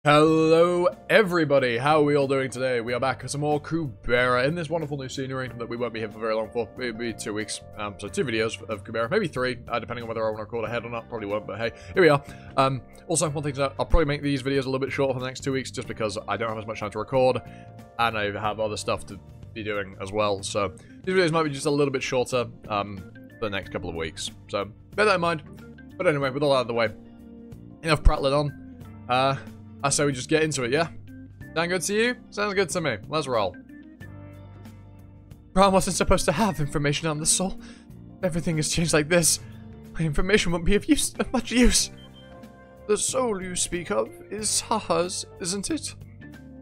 Hello everybody, how are we all doing today? We are back with some more Kubera in this wonderful new scenery that we won't be here for very long for. Maybe 2 weeks, so 2 videos of Kubera, maybe 3, depending on whether I want to record ahead or not, probably won't, but hey, here we are. Also, one thing to note, I'll probably make these videos a little bit shorter for the next 2 weeks, just because I don't have as much time to record, and I have other stuff to be doing as well, so these videos might be just a little bit shorter, for the next couple of weeks, so bear that in mind. But anyway, with all that out of the way, enough prattling on, I say we just get into it, yeah? Sound good to you? Sounds good to me. Let's roll. Ron wasn't supposed to have information on the soul. Everything has changed like this. My information won't be of much use. The soul you speak of is Saha's, isn't it?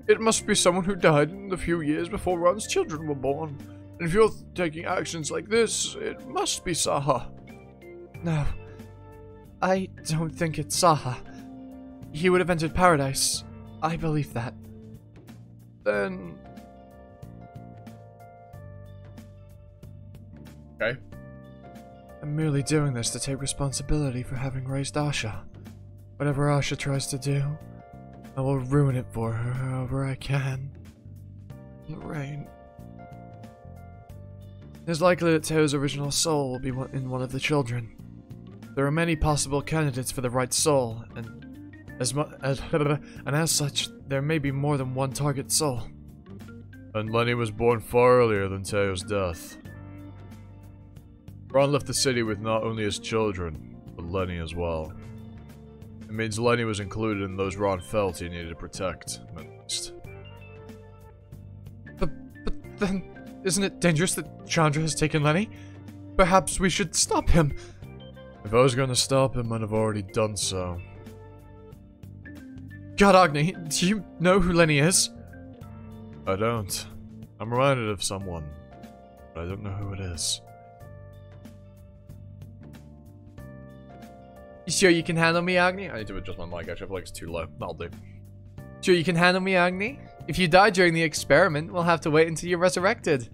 It must be someone who died in the few years before Ron's children were born. And if you're taking actions like this, it must be Saha. No. I don't think it's Saha. He would have entered paradise. I believe that. Then... Okay. I'm merely doing this to take responsibility for having raised Asha. Whatever Asha tries to do, I will ruin it for her however I can. Lorraine. It's likely that Teo's original soul will be in one of the children. There are many possible candidates for the right soul, and as such, there may be more than one target soul. And Lenny was born far earlier than Teo's death. Ron left the city with not only his children, but Lenny as well. It means Lenny was included in those Ron felt he needed to protect, at least. But then, isn't it dangerous that Chandra has taken Lenny? Perhaps we should stop him. If I was going to stop him, I'd have already done so. God, Agni, do you know who Lenny is? I don't. I'm reminded of someone, but I don't know who it is. You sure you can handle me, Agni? I need to adjust my mic, actually. I feel like it's too low. That'll do. Sure you can handle me, Agni? If you die during the experiment, we'll have to wait until you're resurrected.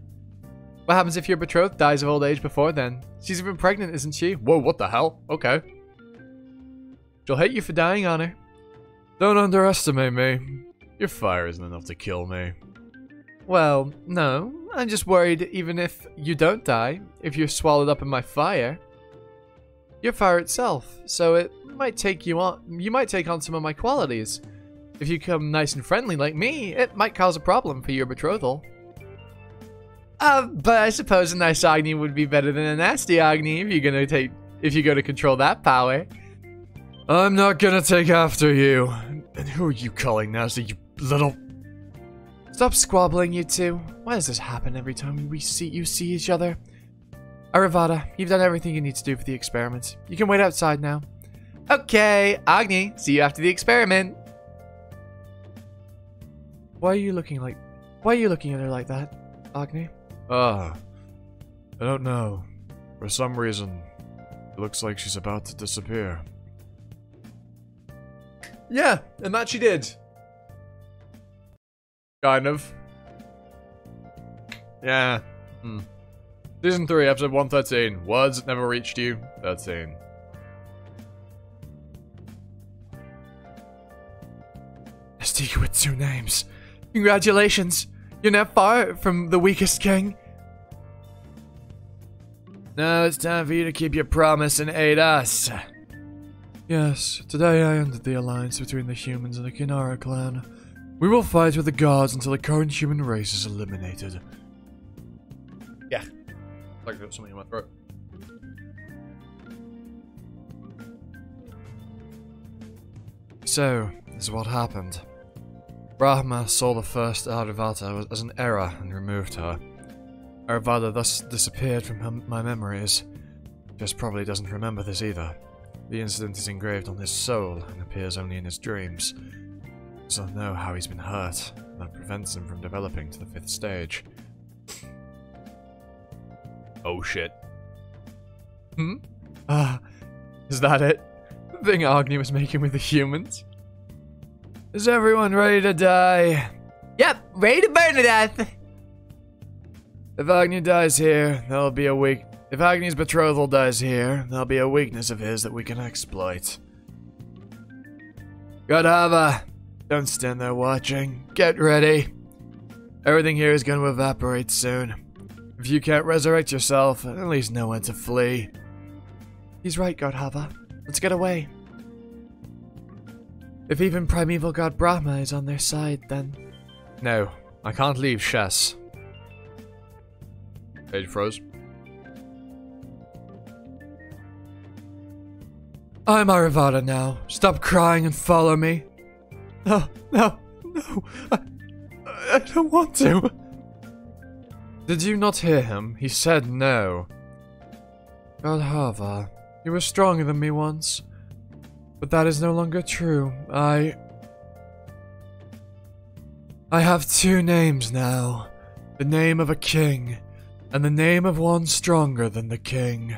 What happens if your betrothed dies of old age before then? She's even pregnant, isn't she? Whoa, what the hell? Okay. She'll hate you for dying on her. Don't underestimate me. Your fire isn't enough to kill me. Well, no. I'm just worried even if you don't die, if you're swallowed up in my fire. You're fire itself, so it might take you on. You might take on some of my qualities. If you become nice and friendly like me, it might cause a problem for your betrothal. But I suppose a nice Agni would be better than a nasty Agni if you're gonna control that power. I'm not gonna take after you. And who are you calling nasty, you little... Stop squabbling, you two. Why does this happen every time you see each other? Aravada, you've done everything you need to do for the experiment. You can wait outside now. Okay, Agni, see you after the experiment. Why are you looking at her like that, Agni? I don't know. For some reason, it looks like she's about to disappear. Yeah, and that she did. Kind of. Yeah. Season 3, episode 113. Words that never reached you. 13. A sticker with 2 names. Congratulations. You're not far from the weakest king. Now it's time for you to keep your promise and aid us. Yes, today I ended the alliance between the humans and the Kinara clan. We will fight with the gods until the current human race is eliminated. Yeah. Like there's something in my throat. So, this is what happened. Brahma saw the first Aravata as an error and removed her. Aravata thus disappeared from my memories. Just probably doesn't remember this either. The incident is engraved on his soul and appears only in his dreams. So I know how he's been hurt, and that prevents him from developing to the 5th stage. Oh shit. Is that it? The thing Agni was making with the humans? Is everyone ready to die? Yep, ready to burn to death! If Agni dies here, there'll be a weak... If Agni's betrothal dies here, there'll be a weakness of his that we can exploit. Godhava, don't stand there watching. Get ready. Everything here is going to evaporate soon. If you can't resurrect yourself, at least know when to flee. He's right, Godhava. Let's get away. If even primeval god Brahma is on their side, then... No, I can't leave Shess. Page froze. I'm Aravata now. Stop crying and follow me. No, no, no. I don't want to. Did you not hear him? He said no. Godhava, you were stronger than me once. But that is no longer true. I have two names now. The name of a king, and the name of one stronger than the king.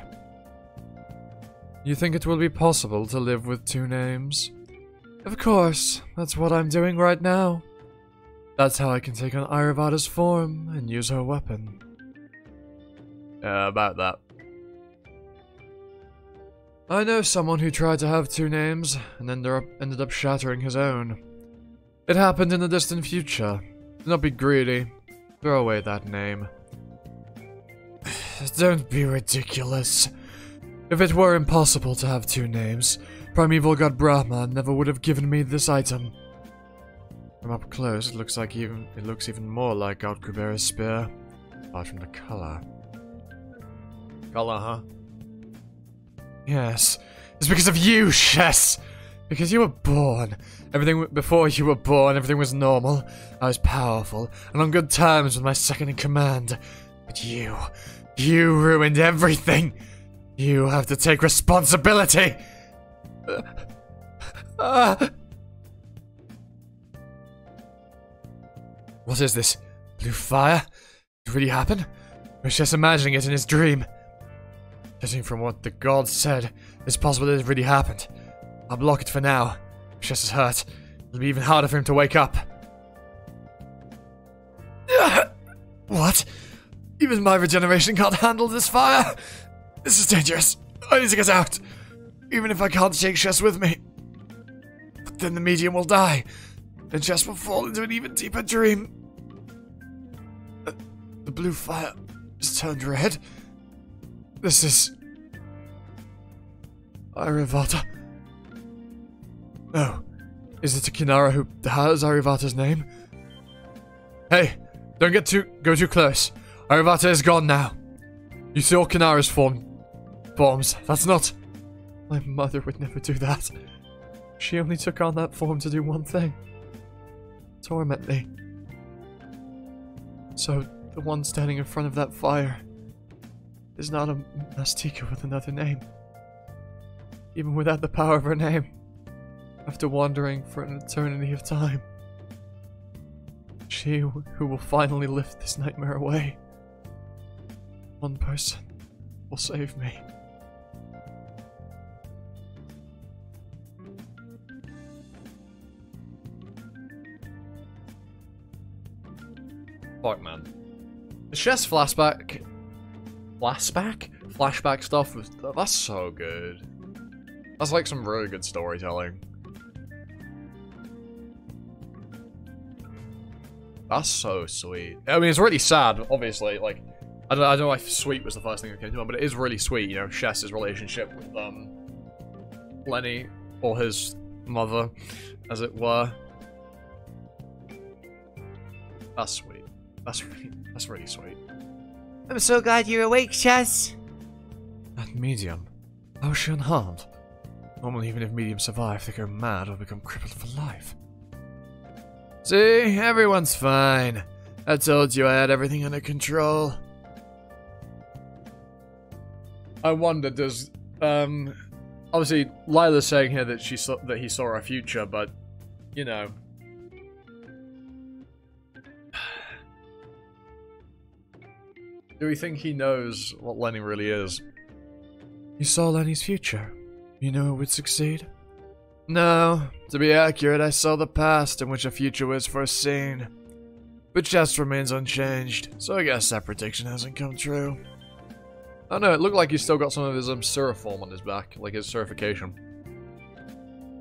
You think it will be possible to live with two names? Of course, that's what I'm doing right now. That's how I can take on Aravata's form and use her weapon. About that. I know someone who tried to have two names and ended up shattering his own. It happened in the distant future. Do not be greedy. Throw away that name. Don't be ridiculous. If it were impossible to have two names, primeval god Brahma never would have given me this item. From up close, it looks even more like God Kubera's spear, apart from the color. Color, huh? Yes, it's because of you, Shess! Because you were born. Before you were born, everything was normal. I was powerful, and on good terms with my second in command. But you ruined everything! You have to take responsibility! What is this? Blue fire? Did it really happen? Or was just imagining it in his dream? Judging from what the gods said, it's possible that it really happened. I'll block it for now. If Shess is hurt, it'll be even harder for him to wake up. What? Even my regeneration can't handle this fire? This is dangerous. I need to get out. Even if I can't take Shess with me. But then the medium will die. And Shess will fall into an even deeper dream. The blue fire is turned red. This is... Aravata. No. Is it a Kinara who has Aravata's name? Hey, don't go too close. Aravata is gone now. You saw Kinara's forms. That's not... My mother would never do that. She only took on that form to do one thing. Torment me. So, the one standing in front of that fire is not a Nastika with another name. Even without the power of her name. After wandering for an eternity of time. She who will finally lift this nightmare away. One person will save me. Fuck, man. The Shess flashback stuff was... That's so good. That's like some really good storytelling. That's so sweet. I mean, it's really sad, obviously. Like, I don't know if sweet was the first thing that came to mind, but it is really sweet, you know, Shess's relationship with, Lenny, or his mother, as it were. That's sweet. That's really sweet. I'm so glad you're awake, Shess. That medium. How was she unharmed? Normally, even if mediums survive, they go mad or become crippled for life. See? Everyone's fine. I told you I had everything under control. I wonder, does... obviously, Lila's saying here that he saw our future, but... You know... Do we think he knows what Lenny really is? You saw Lenny's future. You knew it would succeed? No. To be accurate, I saw the past in which a future was foreseen. But just remains unchanged, so I guess that prediction hasn't come true. I know, it looked like he's still got some of his Sura form on his back, like his certification.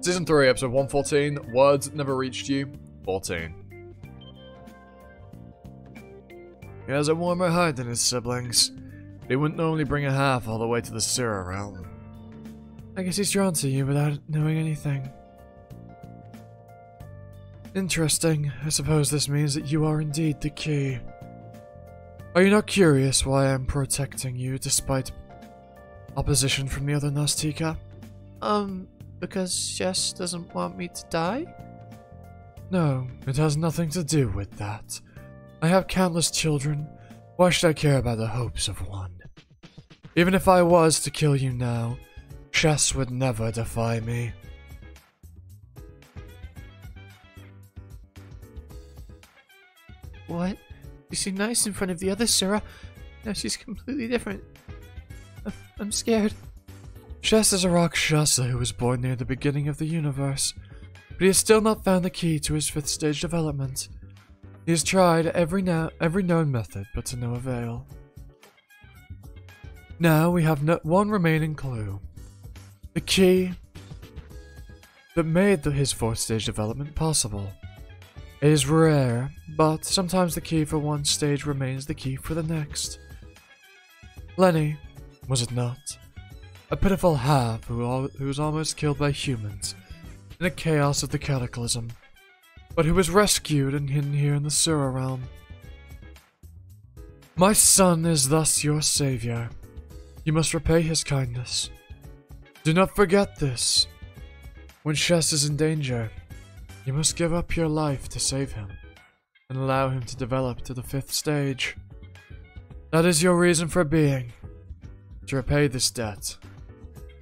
Season 3, episode 114, Words Never Reached You, 14. He has a warmer heart than his siblings. He wouldn't normally bring a half all the way to the Sura realm. I guess he's drawn to you without knowing anything. Interesting. I suppose this means that you are indeed the key. Are you not curious why I'm protecting you despite opposition from the other Nastika? Because Jess doesn't want me to die? No, it has nothing to do with that. I have countless children. Why should I care about the hopes of one? Even if I was to kill you now, Jess would never defy me. What? You seem nice in front of the other Sura. Now she's completely different. I'm scared. Jess is a Rakshasa who was born near the beginning of the universe, but he has still not found the key to his 5th stage development. He has tried every known method, but to no avail. Now we have one remaining clue. The key that made his 4th stage development possible. It is rare, but sometimes the key for one stage remains the key for the next. Lenny, was it not? A pitiful half who was almost killed by humans in the chaos of the cataclysm, but who was rescued and hidden here in the Sura realm. My son is thus your savior. You must repay his kindness. Do not forget this. When Shess is in danger, you must give up your life to save him, and allow him to develop to the 5th stage. That is your reason for being, to repay this debt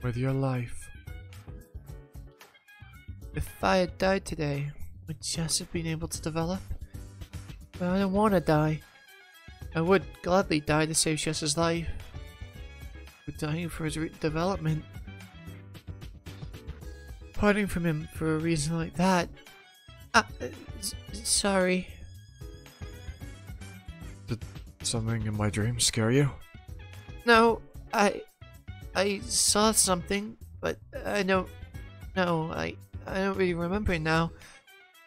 with your life. If I had died today, would Jess have been able to develop? But I don't want to die. I would gladly die to save Jess's life. But dying for his development, parting from him for a reason like that. Sorry. Did something in my dream scare you? No, I saw something, but I don't really remember now.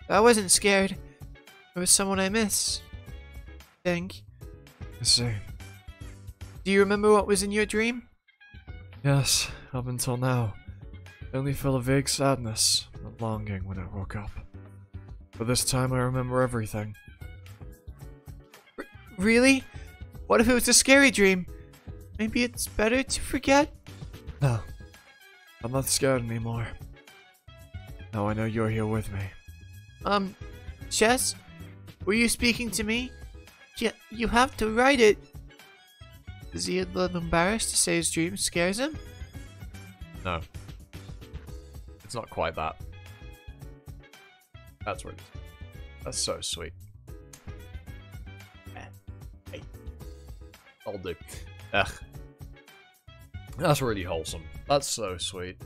I wasn't scared. It was someone I miss. I think. I see. Do you remember what was in your dream? Yes, up until now. I only felt a vague sadness and longing when I woke up. But this time I remember everything. Really? What if it was a scary dream? Maybe it's better to forget? No. I'm not scared anymore. Now I know you're here with me. Jess? Were you speaking to me? Yeah, you have to write it. Is he a little embarrassed to say his dream scares him? No. It's not quite that. That's what it is. That's so sweet. Hey. I'll do. Ugh. That's really wholesome. That's so sweet.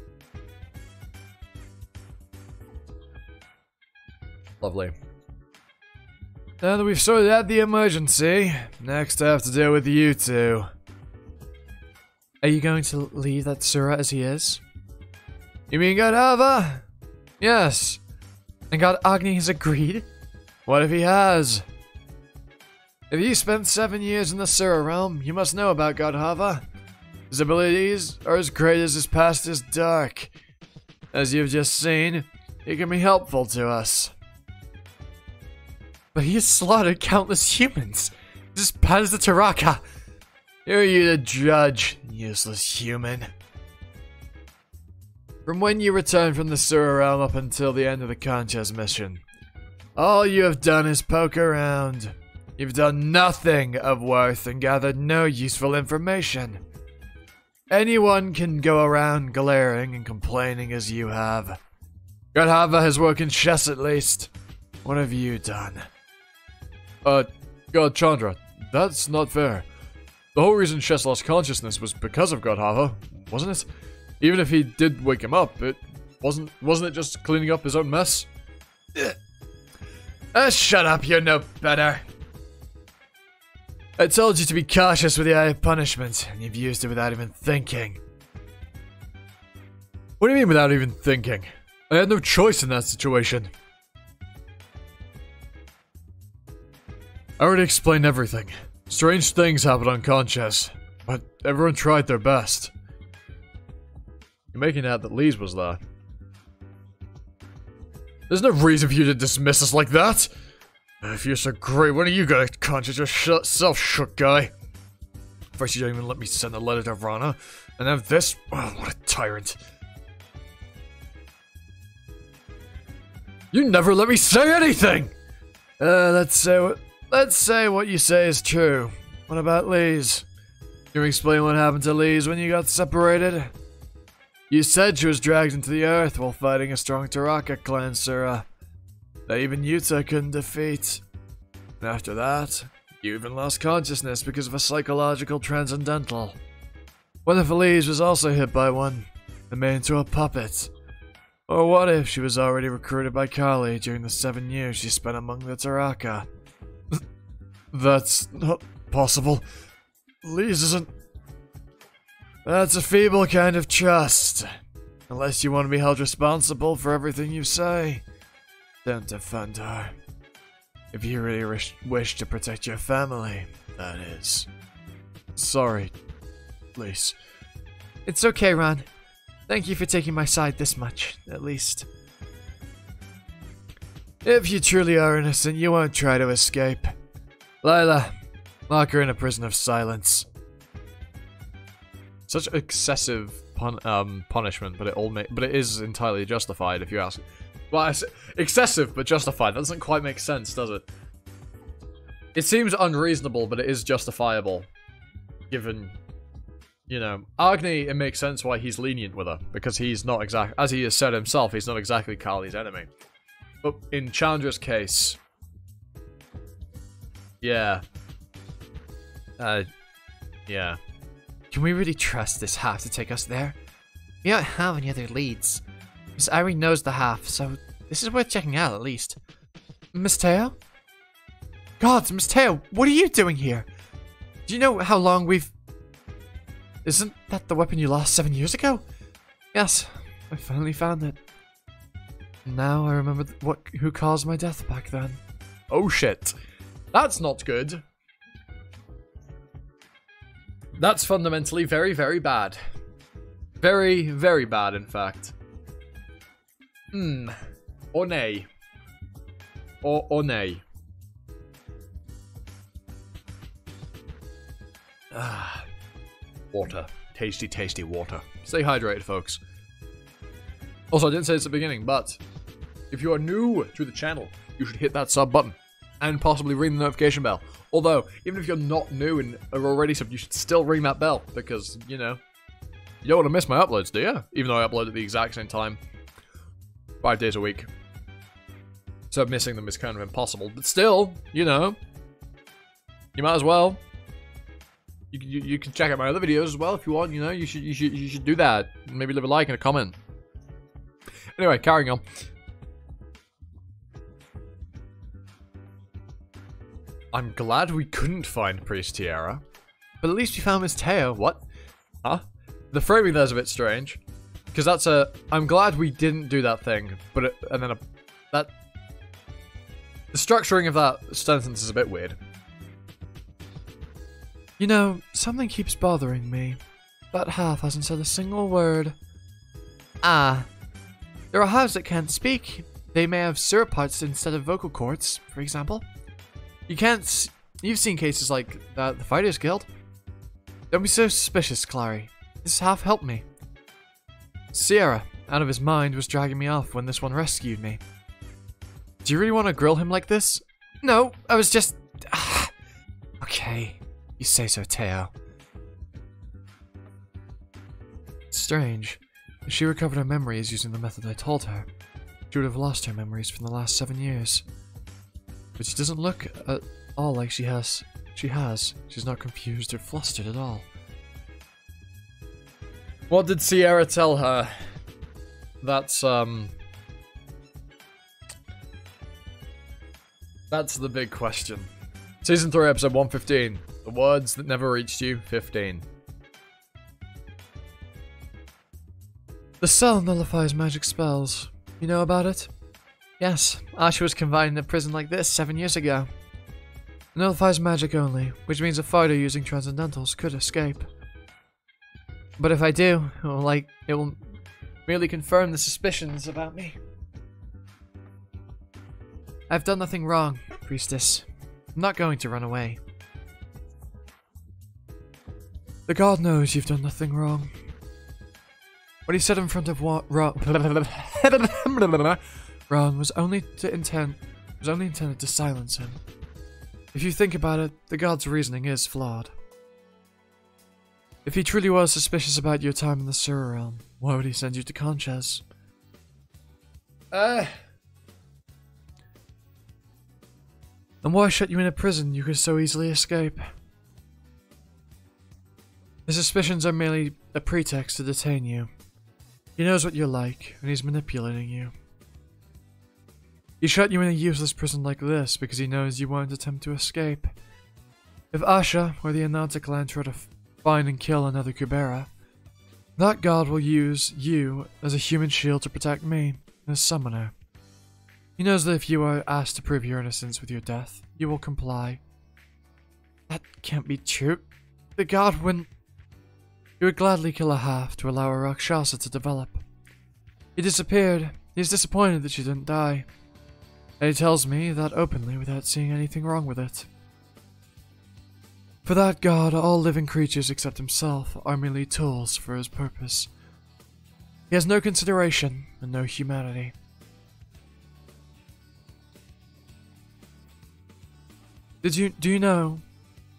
Lovely. Now that we've sorted out the emergency, next I have to deal with you two. Are you going to leave that Sura as he is? You mean Godhava? Yes. And God Agni has agreed? What if he has? If you spent 7 years in the Sura realm, you must know about Godhava. His abilities are as great as his past is dark. As you've just seen, he can be helpful to us. But he has slaughtered countless humans. He's as bad as the Taraka. Who are you to judge, useless human? From when you returned from the Sura realm up until the end of the Conchas mission, all you have done is poke around. You've done nothing of worth and gathered no useful information. Anyone can go around glaring and complaining as you have. Godhava has woken Chess at least. What have you done? God Chandra, that's not fair. The whole reason Chess lost consciousness was because of Godhava, wasn't it? Even if he did wake him up, it wasn't it just cleaning up his own mess? Shut up, you're no better. I told you to be cautious with the eye of punishment, and you've used it without even thinking. What do you mean without even thinking? I had no choice in that situation. I already explained everything. Strange things happened unconscious, but everyone tried their best. You're making out that Lise was there. There's no reason for you to dismiss us like that. If you're so great, when are you gonna conscious yourself, shook guy? First you don't even let me send a letter to Rana, and now this? Oh, what a tyrant. You never let me say anything! Let's say what you say is true. What about Lise? Can you explain what happened to Lise when you got separated? You said she was dragged into the earth while fighting a strong Taraka clan, Sura, that even Yuta couldn't defeat. And after that, you even lost consciousness because of a psychological transcendental. What if Lise was also hit by one and made into a puppet? Or what if she was already recruited by Kali during the 7 years she spent among the Taraka? That's not possible. Lise isn't... That's a feeble kind of trust. Unless you want to be held responsible for everything you say. Don't defend her. If you really wish to protect your family, that is. Sorry, Lise. It's okay, Ron. Thank you for taking my side this much, at least. If you truly are innocent, you won't try to escape. Lila, lock her in a prison of silence. Such excessive punishment, but it is entirely justified if you ask. Well, excessive but justified. That doesn't quite make sense, does it? It seems unreasonable, but it is justifiable, given, you know, Agni. It makes sense why he's lenient with her, because he's not exactly, as he has said himself, he's not exactly Kali's enemy. But in Chandra's case, yeah, yeah. Can we really trust this half to take us there? We don't have any other leads. Miss Irene knows the half, so this is worth checking out at least. Miss Teo? God, Miss Teo, what are you doing here? Do you know how long we've... Isn't that the weapon you lost 7 years ago? Yes, I finally found it. Now I remember who caused my death back then. Oh shit. That's not good. That's fundamentally very, very bad. Very, very bad, in fact. Or nay. Or nay. Ah. Water. Tasty, tasty water. Stay hydrated, folks. Also, I didn't say this at the beginning, but if you are new to the channel, you should hit that sub button and possibly ring the notification bell. Although, even if you're not new and are already subbed, you should still ring that bell because, you know, you don't want to miss my uploads, do you? Even though I upload at the exact same time, 5 days a week. So missing them is kind of impossible. But still, you know, you might as well. You can check out my other videos as well if you want. You know, you should do that. Maybe leave a like and a comment. Anyway, carrying on. I'm glad we couldn't find Priest Tiara, but at least we found Miss Teo. What? Huh? The framing there's a bit strange, because that's a. I'm glad we didn't do that thing, but the structuring of that sentence is a bit weird. You know, something keeps bothering me. That half hasn't said a single word. Ah, there are halves that can't speak. They may have syrup parts instead of vocal cords, for example. You've seen cases like that at the Fighters Guild. Don't be so suspicious, Clary. This half helped me. Sierra, out of his mind, was dragging me off when this one rescued me. Do you really want to grill him like this? No, I was just... Okay, you say so, Teo. Strange. If she recovered her memories using the method I told her, she would have lost her memories from the last 7 years. But she doesn't look at all like she has. She's not confused or flustered at all. What did Sierra tell her? That's the big question. Season 3, episode 115. The words that never reached you, 15. The cell nullifies magic spells. You know about it? Yes, Asha was confined in a prison like this 7 years ago. It nullifies magic only, which means a fighter using transcendentals could escape. But if I do, it will merely confirm the suspicions about me. I've done nothing wrong, priestess. I'm not going to run away. The god knows you've done nothing wrong. What he said in front of Ron was only intended to silence him. If you think about it, the god's reasoning is flawed. If he truly was suspicious about your time in the sewer realm, why would he send you to Conches? And why shut you in a prison you could so easily escape? His suspicions are merely a pretext to detain you. He knows what you're like, and he's manipulating you. He shut you in a useless prison like this because he knows you won't attempt to escape. If Asha or the Ananta clan try to find and kill another Kubera, that god will use you as a human shield to protect me, a summoner. He knows that if you are asked to prove your innocence with your death, you will comply. That can't be true. The god wouldn't... He would gladly kill a half to allow a Rakshasa to develop. He disappeared. He is disappointed that she didn't die. And he tells me that openly without seeing anything wrong with it. For that god, all living creatures except himself are merely tools for his purpose. He has no consideration and no humanity. Do you know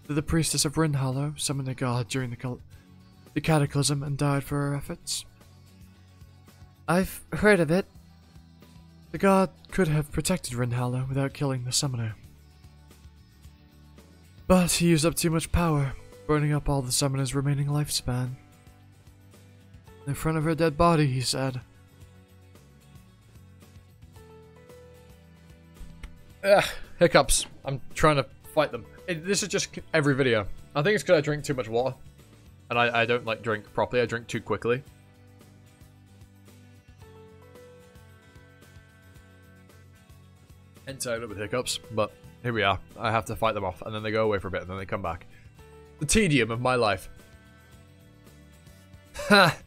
that the priestess of Rinhallow summoned a god during the cataclysm and died for her efforts? I've heard of it. The god could have protected Rinhallow without killing the summoner. But he used up too much power, burning up all the summoner's remaining lifespan. In front of her dead body, he said. Ugh, hiccups. I'm trying to fight them. This is just every video. I think it's because I drink too much water. And I don't like drink properly, I drink too quickly. Entitled with hiccups, but here we are. I have to fight them off, and then they go away for a bit, and then they come back. The tedium of my life. Ha!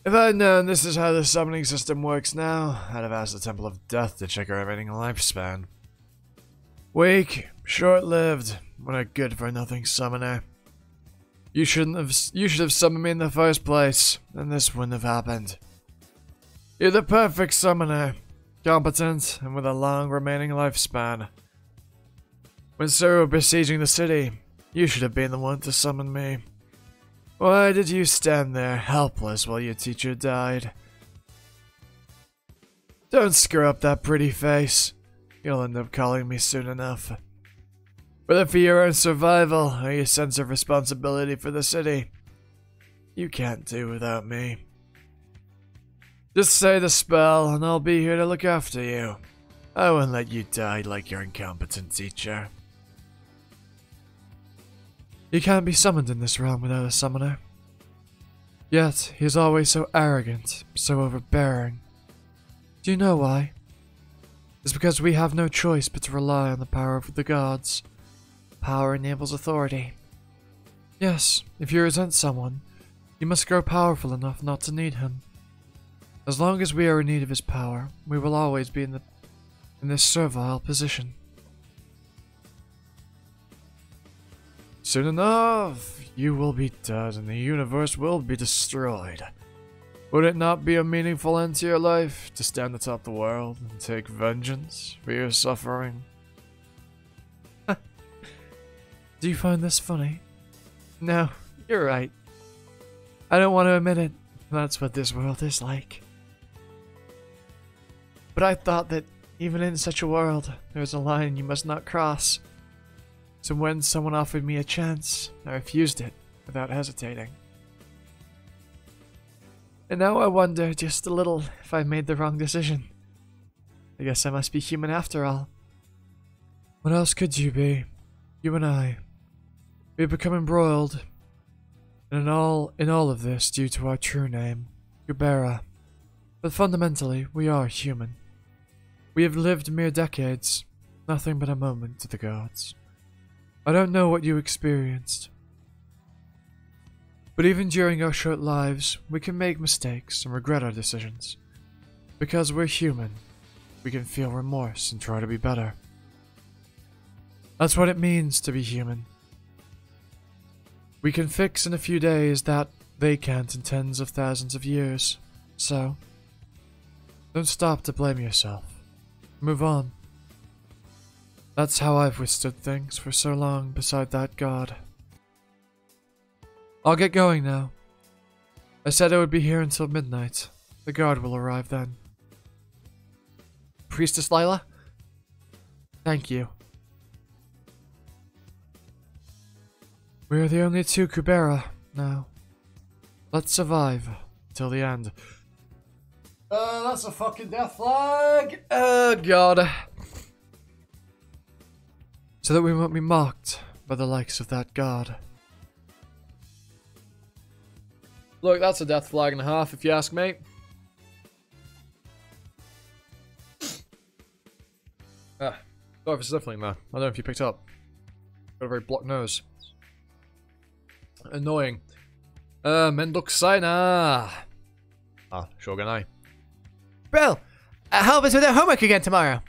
If I'd known this is how the summoning system works now, I'd have asked the Temple of Death to check our remaining lifespan. Weak, short-lived, what a good-for-nothing summoner. You should have summoned me in the first place, and this wouldn't have happened. You're the perfect summoner, competent, and with a long remaining lifespan. When Sir were besieging the city, you should have been the one to summon me. Why did you stand there, helpless, while your teacher died? Don't screw up that pretty face. You'll end up calling me soon enough. Whether for your own survival or your sense of responsibility for the city, you can't do without me. Just say the spell and I'll be here to look after you. I won't let you die like your incompetent teacher. You can't be summoned in this realm without a summoner. Yet, he is always so arrogant, so overbearing. Do you know why? It's because we have no choice but to rely on the power of the gods. Power enables authority. Yes, if you resent someone, you must grow powerful enough not to need him. As long as we are in need of his power, we will always be in this servile position. Soon enough, you will be dead and the universe will be destroyed. Would it not be a meaningful end to your life to stand atop the world and take vengeance for your suffering? Do you find this funny? No, you're right. I don't want to admit it. That's what this world is like. But I thought that even in such a world, there was a line you must not cross. So when someone offered me a chance, I refused it without hesitating. And now I wonder just a little if I made the wrong decision. I guess I must be human after all. What else could you be? You and I. We've become embroiled. And in all of this due to our true name, Kubera. But fundamentally, we are human. We have lived mere decades, nothing but a moment to the gods. I don't know what you experienced, but even during our short lives, we can make mistakes and regret our decisions. Because we're human, we can feel remorse and try to be better. That's what it means to be human. We can fix in a few days that they can't in tens of thousands of years. So, don't stop to blame yourself. Move on. That's how I've withstood things for so long beside that god. I'll get going now. I said I would be here until midnight. The guard will arrive then. Priestess Lila? Thank you. We're the only two Kubera now. Let's survive till the end. That's a fucking death flag! Oh god. So that we won't be mocked by the likes of that god. Look, that's a death flag and a half, if you ask me. Dorf is definitely there. I don't know if you picked up. Got a very blocked nose. Annoying. Menduk Saina. Ah, Shogunai. Brill, help us with our homework again tomorrow.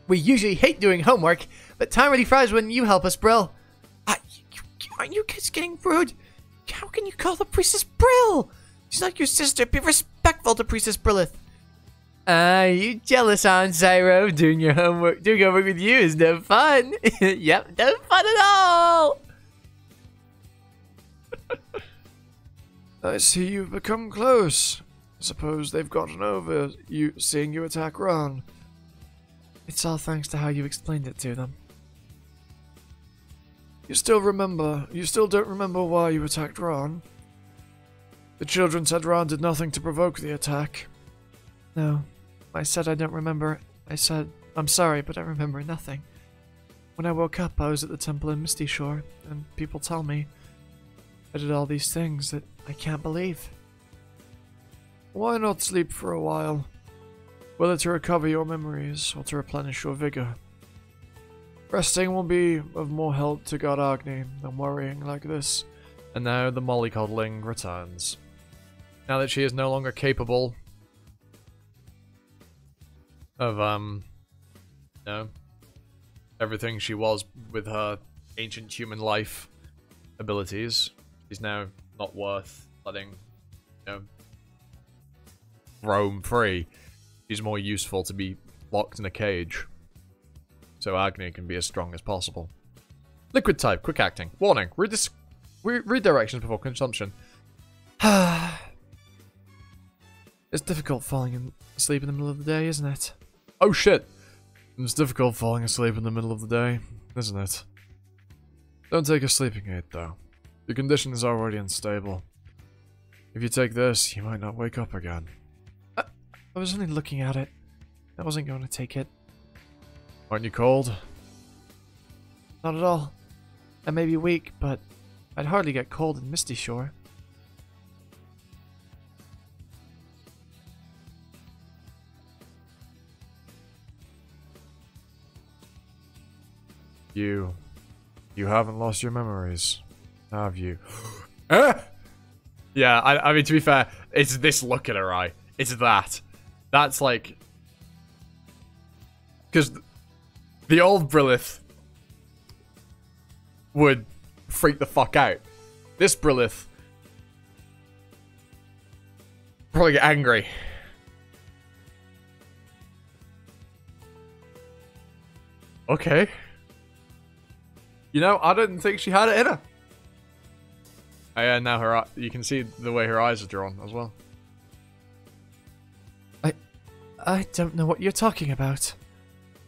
We usually hate doing homework, but time really flies when you help us, Brill. Aren't you kids getting rude? How can you call the priestess Brill? She's not your sister. Be respectful to Priestess Brillith. You jealous, Aunt Zyro? Doing homework with you is no fun. Yep, no fun at all. I see you've become close. I suppose they've gotten over you seeing you attack Ron. It's all thanks to how you explained it to them. You still don't remember why you attacked Ron? The children said Ron did nothing to provoke the attack. No, I said I don't remember. I said, I'm sorry, but I remember nothing. When I woke up, I was at the temple in Misty Shore, and people tell me I did all these things that I can't believe. Why not sleep for a while? Whether to recover your memories or to replenish your vigor. Resting will be of more help to God Agni than worrying like this. And now the mollycoddling returns. Now that she is no longer capable of, everything she was with her ancient human life abilities, she's now not worth letting, roam free. She's more useful to be locked in a cage. So Agni can be as strong as possible. Liquid type, quick acting. Warning, read directions before consumption. It's difficult falling asleep in the middle of the day, isn't it? Oh shit! It's difficult falling asleep in the middle of the day, isn't it? Don't take a sleeping aid though. Your condition is already unstable. If you take this, you might not wake up again. I was only looking at it. I wasn't going to take it. Aren't you cold? Not at all. I may be weak, but I'd hardly get cold in Misty Shore. You haven't lost your memories, have you? Yeah, I mean, to be fair, it's this look in her eye. It's that. That's like... Because the old Brillith would freak the fuck out. This Brillith probably get angry. Okay. You know, I didn't think she had it in her. Oh yeah, now you can see the way her eyes are drawn as well. I don't know what you're talking about.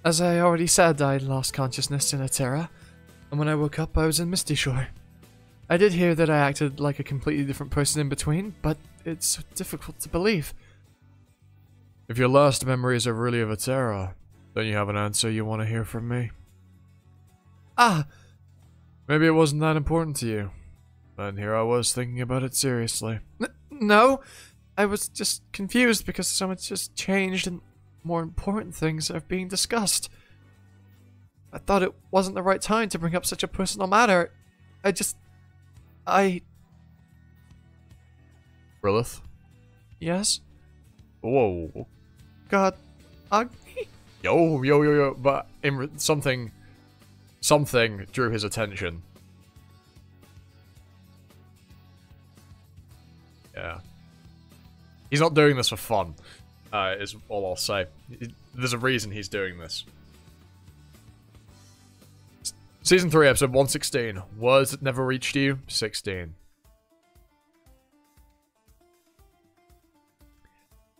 As I already said, I lost consciousness in Atera, and when I woke up, I was in Misty Shore. I did hear that I acted like a completely different person in between, but it's so difficult to believe. If your last memories are really of Atera, then you have an answer you want to hear from me. Ah! Maybe it wasn't that important to you. And here I was thinking about it seriously. No! I was just confused because so much just changed and more important things are being discussed. I thought it wasn't the right time to bring up such a personal matter. Lilith? Yes? Whoa. God, Agni? Yo. But something drew his attention. Yeah. He's not doing this for fun, is all I'll say. There's a reason he's doing this. Season 3, episode 116. Words that never reached you, 16.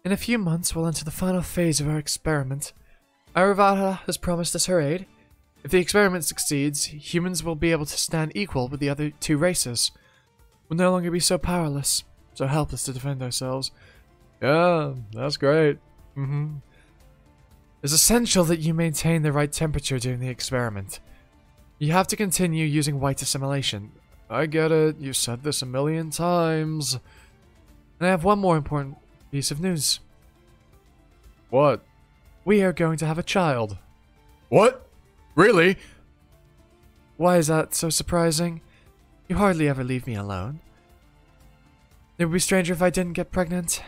In a few months, we'll enter the final phase of our experiment. Aravata has promised us her aid. If the experiment succeeds, humans will be able to stand equal with the other two races. We'll no longer be so powerless, so helpless to defend ourselves. Yeah, that's great. It's essential that you maintain the right temperature during the experiment. You have to continue using white assimilation. I get it. You said this a million times. And I have one more important piece of news. What? We are going to have a child. What? Really? Why is that so surprising? You hardly ever leave me alone. It would be stranger if I didn't get pregnant.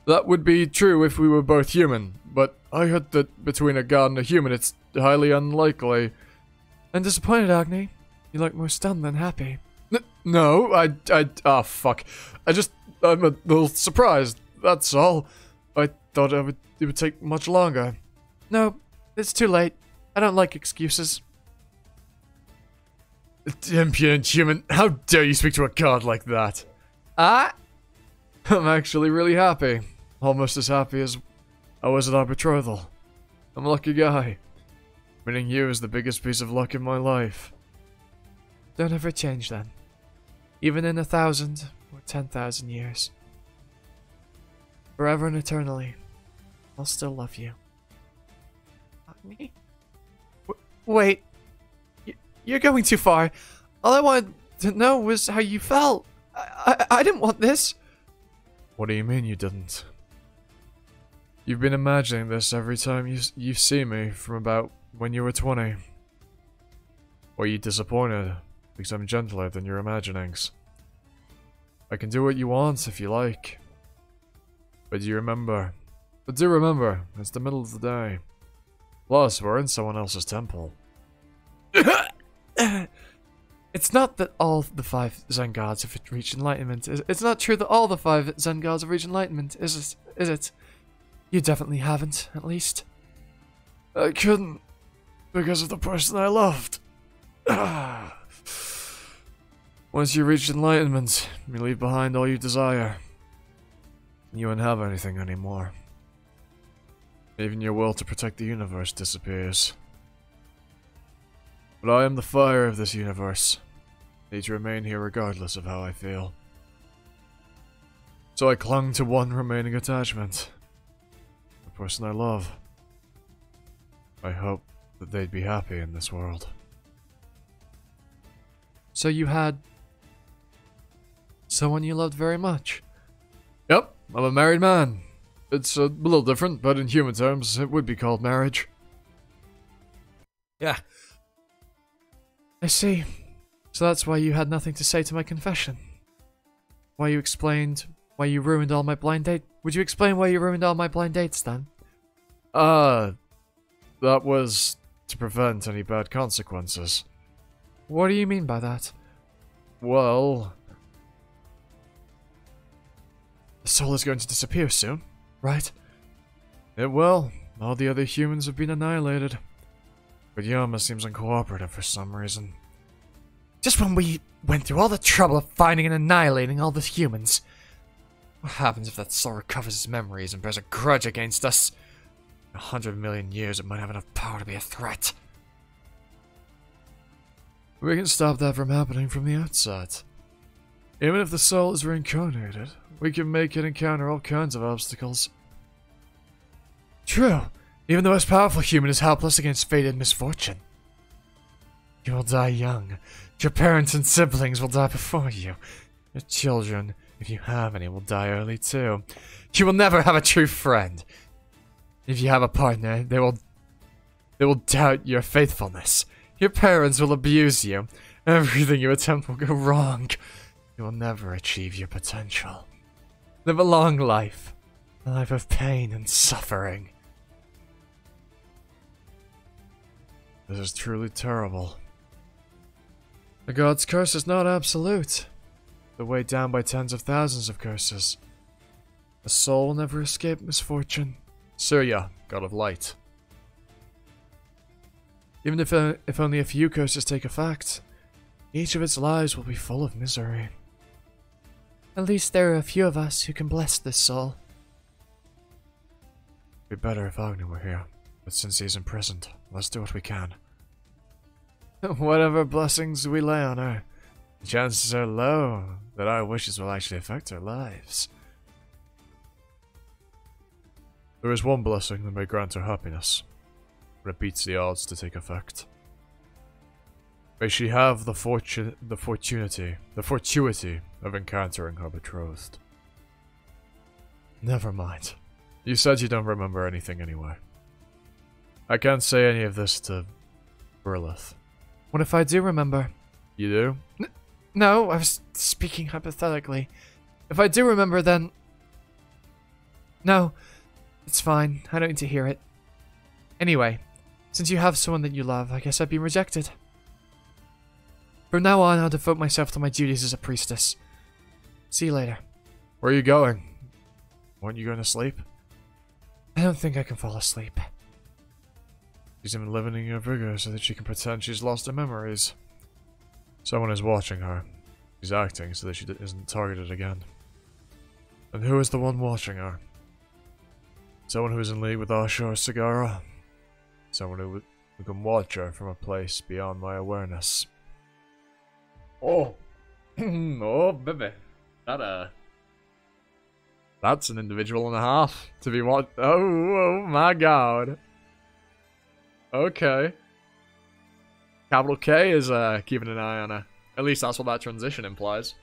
That would be true if we were both human, but I heard that between a god and a human it's highly unlikely. I'm disappointed, Agni. You look more stunned than happy. No, fuck. I'm a little surprised, that's all. I thought it would take much longer. No, it's too late. I don't like excuses. Impudent human, how dare you speak to a god like that? I'm actually really happy. Almost as happy as I was at our betrothal. I'm a lucky guy. Meeting you is the biggest piece of luck in my life. Don't ever change then. Even in 1,000 or 10,000 years. Forever and eternally, I'll still love you. Agni? Wait. You're going too far. All I wanted to know was how you felt. I didn't want this. What do you mean you didn't? You've been imagining this every time you see me from about when you were 20. Or you disappointed because I'm gentler than your imaginings. I can do what you want if you like. But do remember, it's the middle of the day. Plus, we're in someone else's temple. It's not that all the 5 Zen gods have reached enlightenment. It's not true that all the 5 Zen gods have reached enlightenment, is it? You definitely haven't, at least. I couldn't, because of the person I loved. Once you reach enlightenment, you leave behind all you desire. You won't have anything anymore. Even your will to protect the universe disappears. But I am the fire of this universe. I need to remain here regardless of how I feel. So I clung to one remaining attachment. The person I love. I hope that they'd be happy in this world. So you had someone you loved very much? Yep, I'm a married man. It's a little different, but in human terms, it would be called marriage. Yeah. I see. So that's why you had nothing to say to my confession. Why you explained why you ruined all my blind date. Would you explain why you ruined all my blind dates then? That was to prevent any bad consequences. What do you mean by that? Well, the soul is going to disappear soon, right? It will. All the other humans have been annihilated. But Yama seems uncooperative for some reason. Just when we went through all the trouble of finding and annihilating all the humans. What happens if that soul recovers its memories and bears a grudge against us? In 100 million years, it might have enough power to be a threat. We can stop that from happening from the outside. Even if the soul is reincarnated, we can make it encounter all kinds of obstacles. True. Even the most powerful human is helpless against fate and misfortune. You will die young. Your parents and siblings will die before you. Your children, If you have any, will die early too. You will never have a true friend. If you have a partner, they will doubt your faithfulness. Your parents will abuse you. Everything you attempt will go wrong. You will never achieve your potential. Live a long life. A life of pain and suffering. This is truly terrible. The god's curse is not absolute. They're weighed down by tens of thousands of curses. A soul will never escape misfortune. Surya, god of light. Even if only a few curses take effect, each of its lives will be full of misery. At least there are a few of us who can bless this soul. It'd be better if Agni were here, but since he's imprisoned, let's do what we can. Whatever blessings we lay on her, the chances are low that our wishes will actually affect her lives. There is one blessing that may grant her happiness, but it beats the odds to take effect. May she have the fortuity of encountering her betrothed. Never mind. You said you don't remember anything anyway. I can't say any of this to Brilith. What if I do remember? You do? No, I was speaking hypothetically. If I do remember, then... No, it's fine. I don't need to hear it. Anyway, since you have someone that you love, I guess I've been rejected. From now on, I'll devote myself to my duties as a priestess. See you later. Where are you going? Aren't you going to sleep? I don't think I can fall asleep. She's even limiting her vigor so that she can pretend she's lost her memories. Someone is watching her. She's acting so that she isn't targeted again. And who is the one watching her? Someone who is in league with Ashur Sagara? Someone who can watch her from a place beyond my awareness. Oh! Oh, baby. That's an individual and a half to be watched. Oh my god. Okay. Capital K is keeping an eye on her. At least that's what that transition implies.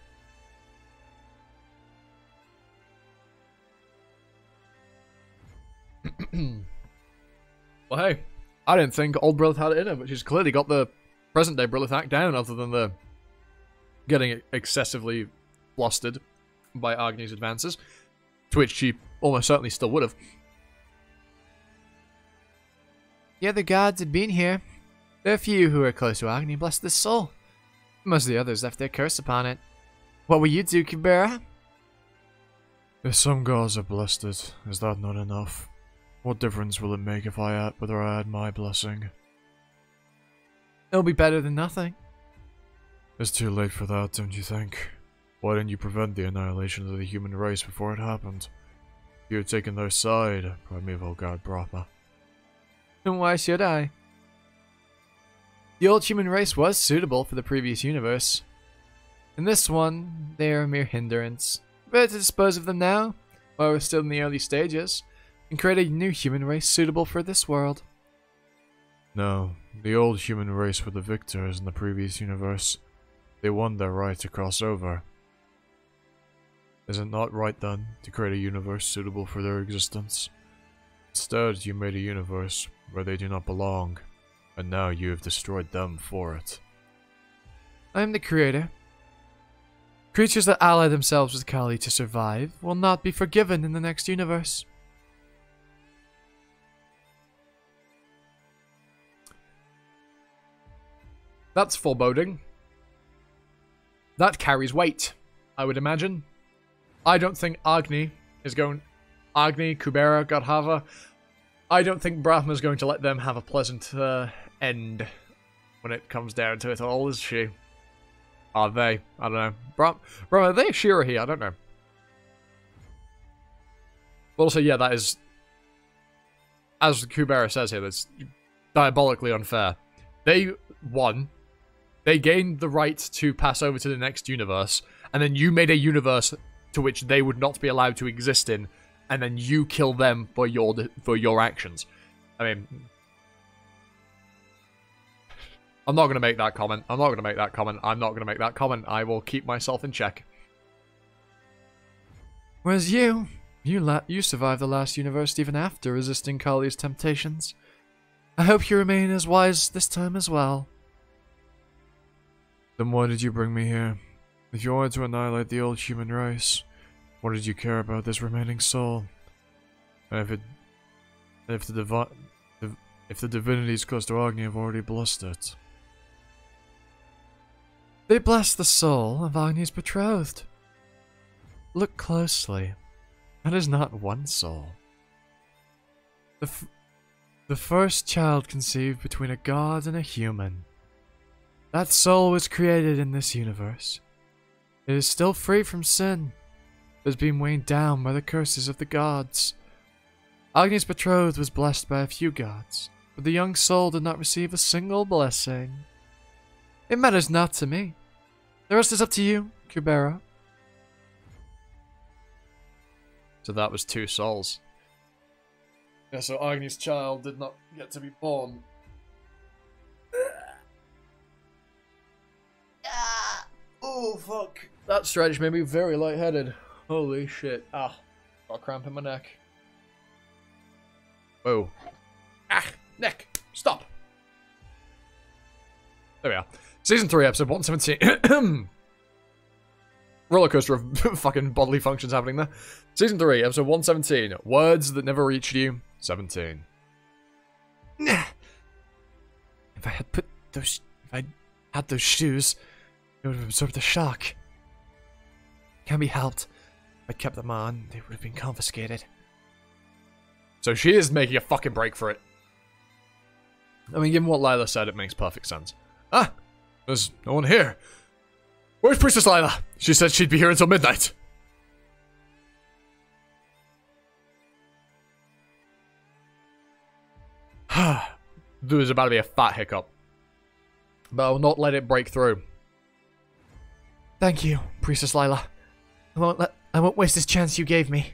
Well, hey, I didn't think old Brilith had it in her, but she's clearly got the present day Brilith act down, other than the getting excessively flustered by Agni's advances, to which she almost certainly still would have. The other gods had been here. There are few who are close to Agni, bless this soul. Most of the others left their curse upon it. What will you do, Kubera? If some gods are blessed it, is that not enough? What difference will it make if whether I add my blessing? It'll be better than nothing. It's too late for that, don't you think? Why didn't you prevent the annihilation of the human race before it happened? You had taken their side, primeval god Brahma. And why should I? The old human race was suitable for the previous universe. In this one, they are a mere hindrance. Better to dispose of them now, while we're still in the early stages, and create a new human race suitable for this world. No, the old human race were the victors in the previous universe. They won their right to cross over. Is it not right then to create a universe suitable for their existence? Instead, you made a universe where they do not belong, and now you have destroyed them for it. I am the creator. Creatures that ally themselves with Kali to survive will not be forgiven in the next universe. That's foreboding. That carries weight, I would imagine. I don't think Agni is going... Agni, Kubera, Godhava. I don't think Brahma is going to let them have a pleasant end when it comes down to it all, is she? Are they? I don't know. Brahma, are they Shirahi? I don't know. But also, yeah, that is... As Kubera says here, that's diabolically unfair. They won. They gained the right to pass over to the next universe, and then you made a universe to which they would not be allowed to exist in, and then you kill them for your actions. I mean, I'm not going to make that comment. I'm not going to make that comment. I'm not going to make that comment. I will keep myself in check. Whereas you survived the last universe even after resisting Kali's temptations. I hope you remain as wise this time as well. Then why did you bring me here? If you wanted to annihilate the old human race, what did you care about this remaining soul? And if the divinities close to Agni have already blessed it. They blessed the soul of Agni's betrothed. Look closely. That is not one soul. The first child conceived between a god and a human. That soul was created in this universe. It is still free from sin. It has been weighed down by the curses of the gods. Agni's betrothed was blessed by a few gods, but the young soul did not receive a single blessing. It matters not to me. The rest is up to you, Kubera. So that was 2 souls. Yeah, so Agni's child did not get to be born. Oh, fuck. That stretch made me very lightheaded. Holy shit. Ah, got a cramp in my neck. Whoa. Ah, neck. Stop. There we are. Season 3, episode 117. Rollercoaster of fucking bodily functions happening there. Season 3, episode 117. Words that never reached you. 17. If I had those shoes, it would have absorbed the shock. Can't be helped. If I kept them on, they would have been confiscated. So she is making a fucking break for it. I mean, given what Lila said, it makes perfect sense. Ah! There's no one here. Where's Princess Lila? She said she'd be here until midnight. There's about to be a fat hiccup. But I will not let it break through. Thank you, Princess Lila. I won't waste this chance you gave me.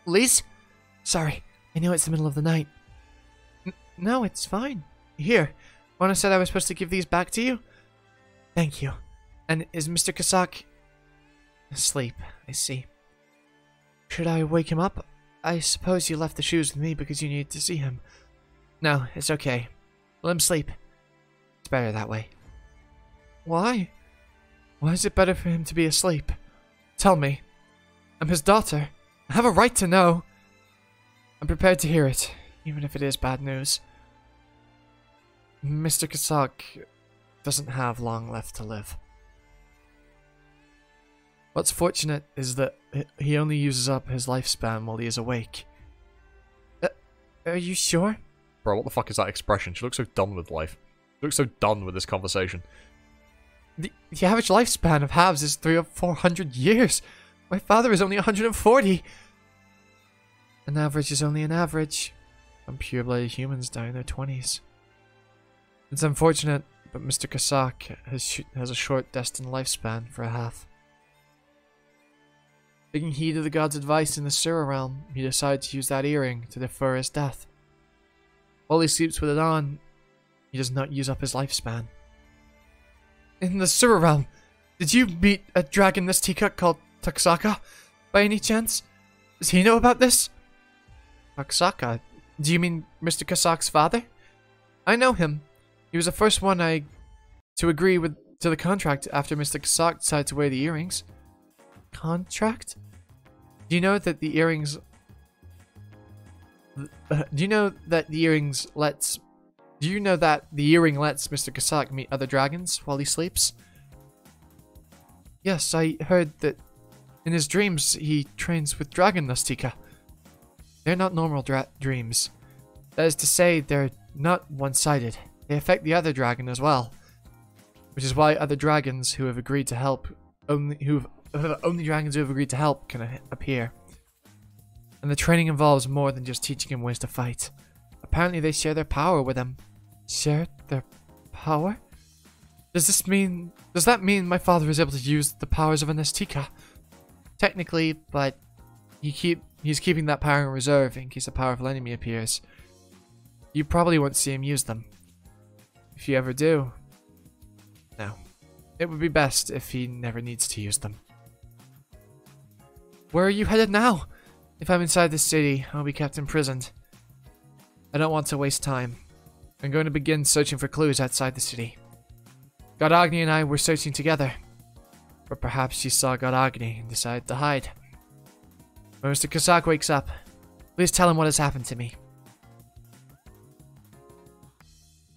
Liz? Sorry, I know it's the middle of the night. No, it's fine. Here, Mona said I was supposed to give these back to you? Thank you. And is Mr. Kasak asleep? I see. Should I wake him up? I suppose you left the shoes with me because you needed to see him. No, it's okay. Let him sleep. It's better that way. Why? Why is it better for him to be asleep? Tell me. I'm his daughter. I have a right to know. I'm prepared to hear it, even if it is bad news. Mr. Kasak doesn't have long left to live. What's fortunate is that he only uses up his lifespan while he is awake. Are you sure? Bro, what the fuck is that expression? She looks so done with life. She looks so done with this conversation. The average lifespan of halves is 300 or 400 years. My father is only 140. An average is only an average. Some pure-blooded humans die in their 20s. It's unfortunate, but Mr. Kasak has a short destined lifespan for a half. Taking heed of the god's advice in the Sura realm, he decided to use that earring to defer his death. While he sleeps with it on, he does not use up his lifespan. In the Sura realm, did you meet a dragon this teacup called Taksaka, by any chance? Does he know about this? Taksaka? Do you mean Mr. Kasak's father? I know him. He was the first one to agree to the contract after Mr. Kasak decided to wear the earrings. Contract? Do you know that the earrings... Do you know that the earring lets Mr. Kasak meet other dragons while he sleeps? Yes, I heard that in his dreams he trains with Dragon Nastika. They're not normal dreams. That is to say, they're not one-sided. They affect the other dragon as well. Which is why other dragons who have agreed to help only dragons who have agreed to help can appear. And the training involves more than just teaching him ways to fight. Apparently they share their power with him. Share their power? Does that mean my father is able to use the powers of a Nestika? Technically, but he's keeping that power in reserve in case a powerful enemy appears. You probably won't see him use them. If you ever do, no. It would be best if he never needs to use them. Where are you headed now? If I'm inside the city, I'll be kept imprisoned. I don't want to waste time. I'm going to begin searching for clues outside the city. God Agni and I were searching together. But perhaps you saw God Agni and decided to hide. When Mr. Kazak wakes up, please tell him what has happened to me.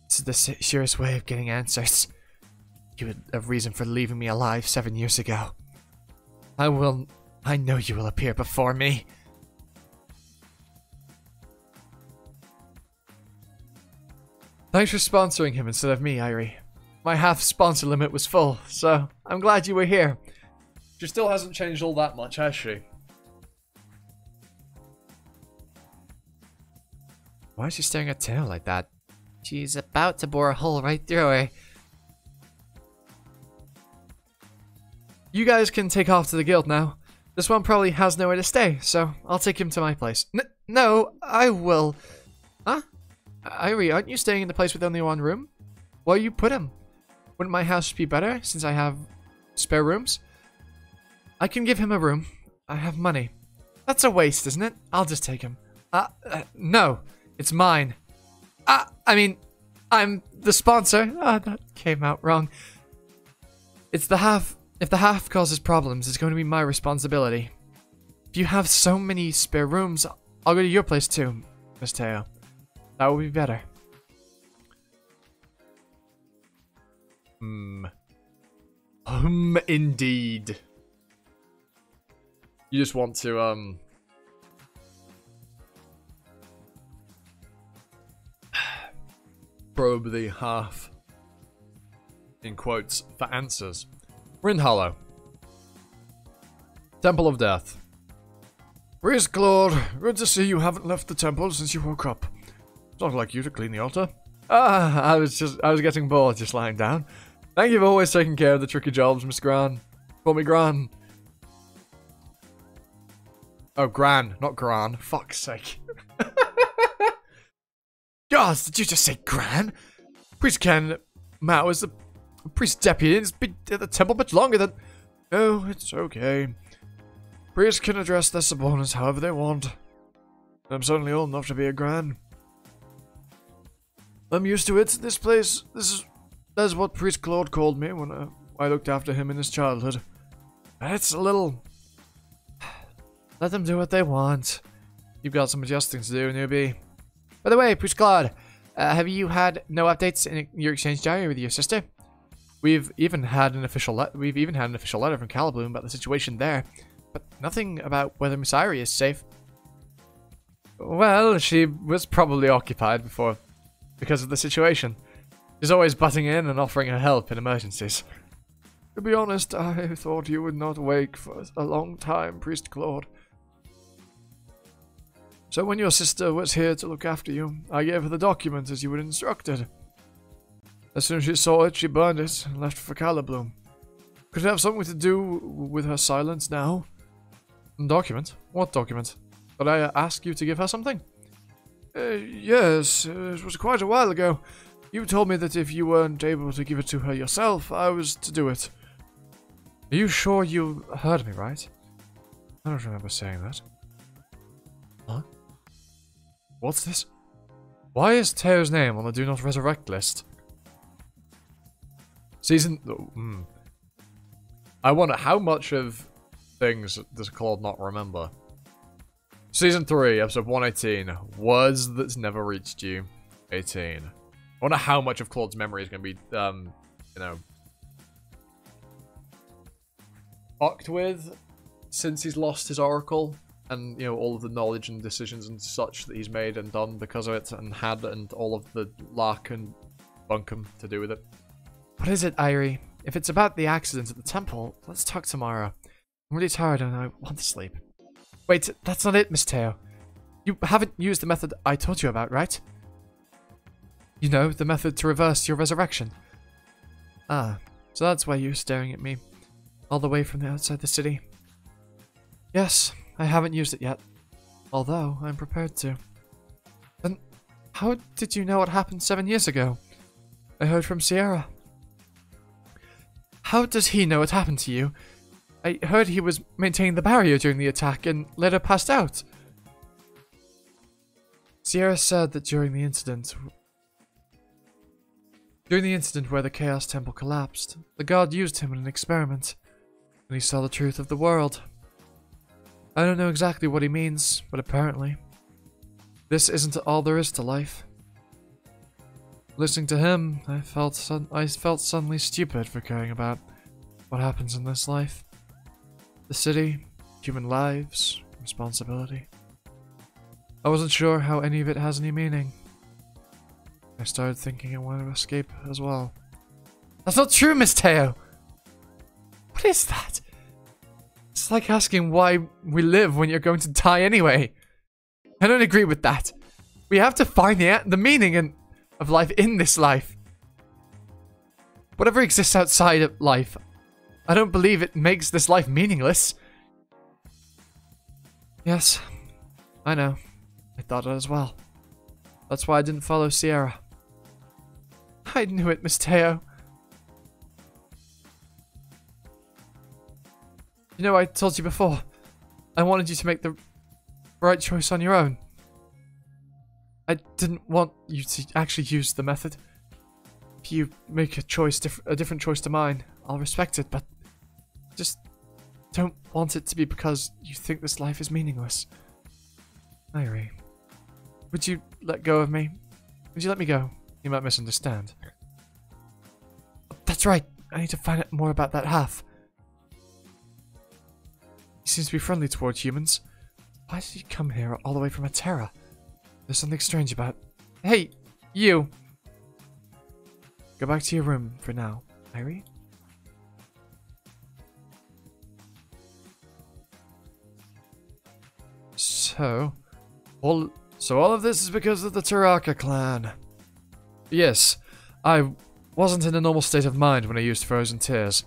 This is the surest way of getting answers. You had a reason for leaving me alive 7 years ago. I know you will appear before me. Thanks for sponsoring him instead of me, Irie. My half sponsor limit was full, so I'm glad you were here. She still hasn't changed all that much, has she? Why is she staring at Teo like that? She's about to bore a hole right through her. You guys can take off to the guild now. This one probably has nowhere to stay, so I'll take him to my place. No, I will. Huh? Irie, aren't you staying in the place with only one room? Where you put him? Wouldn't my house be better since I have spare rooms? I can give him a room. I have money. That's a waste, isn't it? I'll just take him. No. It's mine. I mean, I'm the sponsor. That came out wrong. It's the half. If the half causes problems, it's going to be my responsibility. If you have so many spare rooms, I'll go to your place too, Miss Teo. That would be better. Indeed. You just want to, probe the half, in quotes, for answers. Rin Hollow. Temple of Death. Priest Claude, good to see you haven't left the temple since you woke up. It's not like you to clean the altar. I was getting bored just lying down. Thank you for always taking care of the tricky jobs, Miss Gran. Call me Gran. Oh, Gran, not Gran. Fuck's sake. Gosh, did you just say Gran? Priest Ken Mao is the priest deputy and has been at the temple much longer than... Oh, it's okay. Priests can address their subordinates however they want. I'm certainly old enough to be a Gran. I'm used to it. This place, that's what Priest Claude called me when I looked after him in his childhood. And it's a little... Let them do what they want. You've got some adjusting to do, newbie. By the way, Priest Claude, have you had no updates in your exchange diary with your sister? We've even had an official letter from Calibloom about the situation there, but nothing about whether Miss Irie is safe. Well, she was probably occupied before because of the situation. She's always butting in and offering her help in emergencies. To be honest, I thought you would not wake for a long time, Priest Claude. So when your sister was here to look after you, I gave her the document as you were instructed. As soon as she saw it, she burned it and left for Calibloom. Could it have something to do with her silence now? Document? What document? Did I ask you to give her something? Yes, it was quite a while ago. You told me that if you weren't able to give it to her yourself, I was to do it. Are you sure you heard me right? I don't remember saying that. Huh? What's this? Why is Teo's name on the Do Not Resurrect list? I wonder how much of things does Claude not remember? Season 3, episode 118. Words that's never reached you. 18. I wonder how much of Claude's memory is going to be, you know, fucked with since he's lost his oracle. And, you know, all of the knowledge and decisions and such that he's made and done because of it and had and all of the luck and bunkum to do with it. What is it, Irie? If it's about the accident at the temple, let's talk tomorrow. I'm really tired and I want to sleep. Wait, that's not it, Miss Teo. You haven't used the method I taught you about, right? You know, the method to reverse your resurrection. Ah, so that's why you're staring at me. All the way from the outside the city. Yes, I haven't used it yet. Although, I'm prepared to. Then, how did you know what happened 7 years ago? I heard from Sierra. How does he know what happened to you? I heard he was maintaining the barrier during the attack and later passed out. Sierra said that during the incident where the Chaos Temple collapsed, the god used him in an experiment, and he saw the truth of the world. I don't know exactly what he means, but apparently, this isn't all there is to life. Listening to him, I felt suddenly stupid for caring about what happens in this life. The city, human lives, responsibility. I wasn't sure how any of it has any meaning. I started thinking I wanted to escape as well. That's not true, Miss Teo! What is that? It's like asking why we live when you're going to die anyway. I don't agree with that. We have to find the meaning of life in this life. Whatever exists outside of life, I don't believe it makes this life meaningless. Yes, I know. I thought it as well. That's why I didn't follow Sierra. I knew it, Miss Teo. You know, I told you before, I wanted you to make the right choice on your own. I didn't want you to actually use the method. If you make a different choice to mine, I'll respect it, but just don't want it to be because you think this life is meaningless. Irie, would you let go of me? Would you let me go? You might misunderstand. That's right. I need to find out more about that half. He seems to be friendly towards humans. Why did he come here all the way from Atera? There's something strange about... Hey, you! Go back to your room for now, Irie. So all of this is because of the Taraka clan. Yes, I wasn't in a normal state of mind when I used Frozen Tears,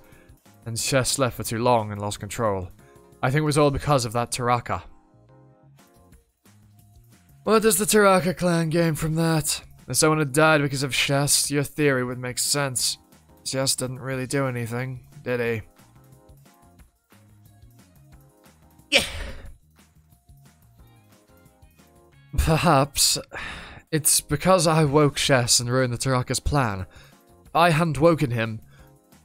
and Chess left for too long and lost control. I think it was all because of that Taraka. What does the Taraka clan gain from that? If someone had died because of Chess, your theory would make sense. Chess didn't really do anything, did he? Yeah. Perhaps it's because I woke Chess and ruined the Taraka's plan. If I hadn't woken him,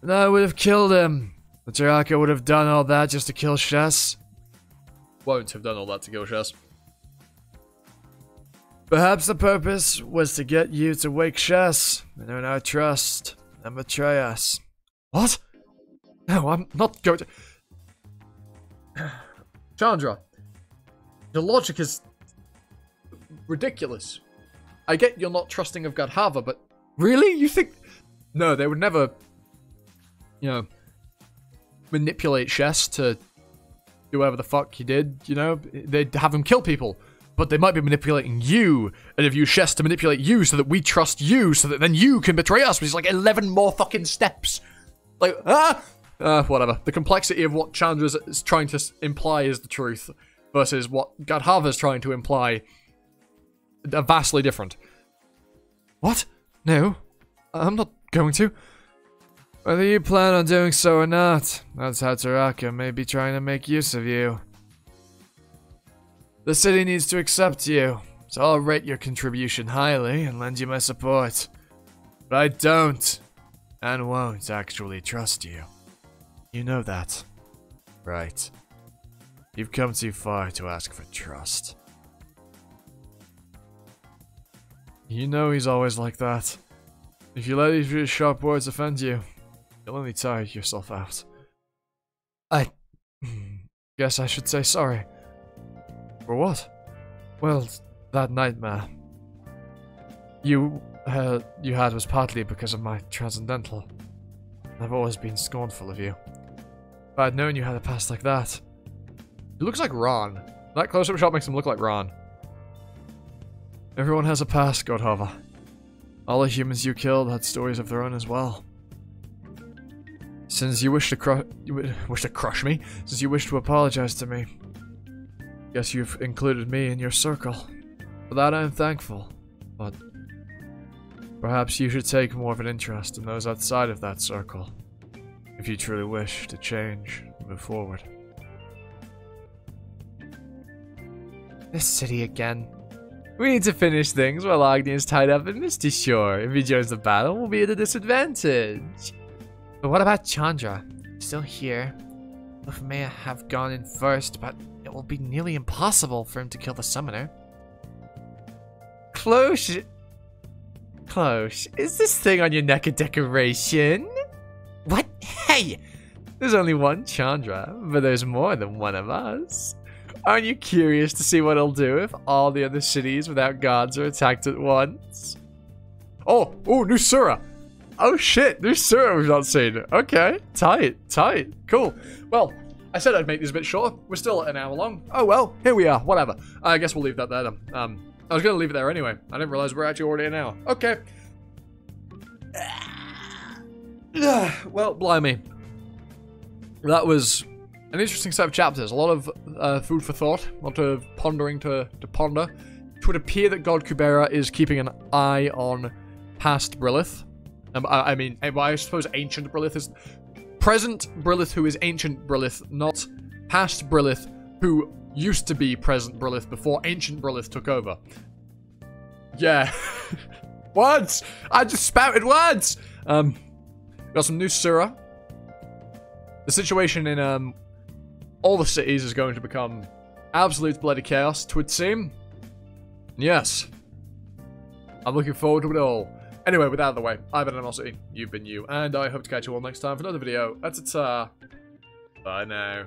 then I would have killed him. The Taraka would have done all that just to kill Chess. Won't have done all that to kill Chess. Perhaps the purpose was to get you to wake Chess and earn our trust and betray us. What? No, I'm not going to... Chandra, your logic is ridiculous. I get you're not trusting of Gadhava, but really? You think... No, they would never, you know, manipulate Chess to do whatever the fuck he did, you know? They'd have him kill people. But they might be manipulating you, and have used Chess to manipulate you so that we trust you, so that then you can betray us, which is like 11 more fucking steps. Like, whatever. The complexity of what Chandra is trying to imply is the truth, versus what Gadhava is trying to imply are vastly different. What? No, I'm not going to. Whether you plan on doing so or not, that's how Taraka may be trying to make use of you. The city needs to accept you, so I'll rate your contribution highly and lend you my support. But I don't, and won't actually trust you. You know that, right? You've come too far to ask for trust. You know he's always like that. If you let his sharp words offend you, you'll only tire yourself out. I guess I should say sorry. For what? Well, that nightmare you had was partly because of my transcendental. I've always been scornful of you. If I'd known you had a past like that. He looks like Ron. That close-up shot makes him look like Ron. Everyone has a past, Godhava. All the humans you killed had stories of their own as well. Since you wish to crush me, since you wish to apologize to me, guess you've included me in your circle. For that I am thankful, but perhaps you should take more of an interest in those outside of that circle, if you truly wish to change move forward. This city again. We need to finish things while Agni is tied up in Misty Shore. If he joins the battle, we'll be at a disadvantage. But what about Chandra? Still here. Luffy may have gone in first, but it will be nearly impossible for him to kill the summoner. Close, is this thing on your neck a decoration? What? Hey! There's only one Chandra, but there's more than one of us. Aren't you curious to see what it'll do if all the other cities without gods are attacked at once? Oh, new Sura! Oh shit, new Sura we've not seen. Okay, tight, cool. Well, I said I'd make this a bit shorter. We're still an hour long. Oh well, here we are, whatever. I guess we'll leave that there then. I was gonna leave it there anyway. I didn't realize we're actually already an hour. Okay. Well, blimey. That was an interesting set of chapters. A lot of food for thought. A lot of pondering to ponder. It would appear that God Kubera is keeping an eye on past Brilith. I mean, I suppose ancient Brilith is... Present Brilith who is ancient Brilith, not past Brilith who used to be present Brilith before ancient Brilith took over. Yeah. Words! I just spouted words! Got some new Sura. The situation in all the cities is going to become absolute bloody chaos, it would seem. Yes. I'm looking forward to it all. Anyway, with that out of the way, I've been Animosity, you've been you, and I hope to catch you all next time for another video. Ta-ta. Bye now.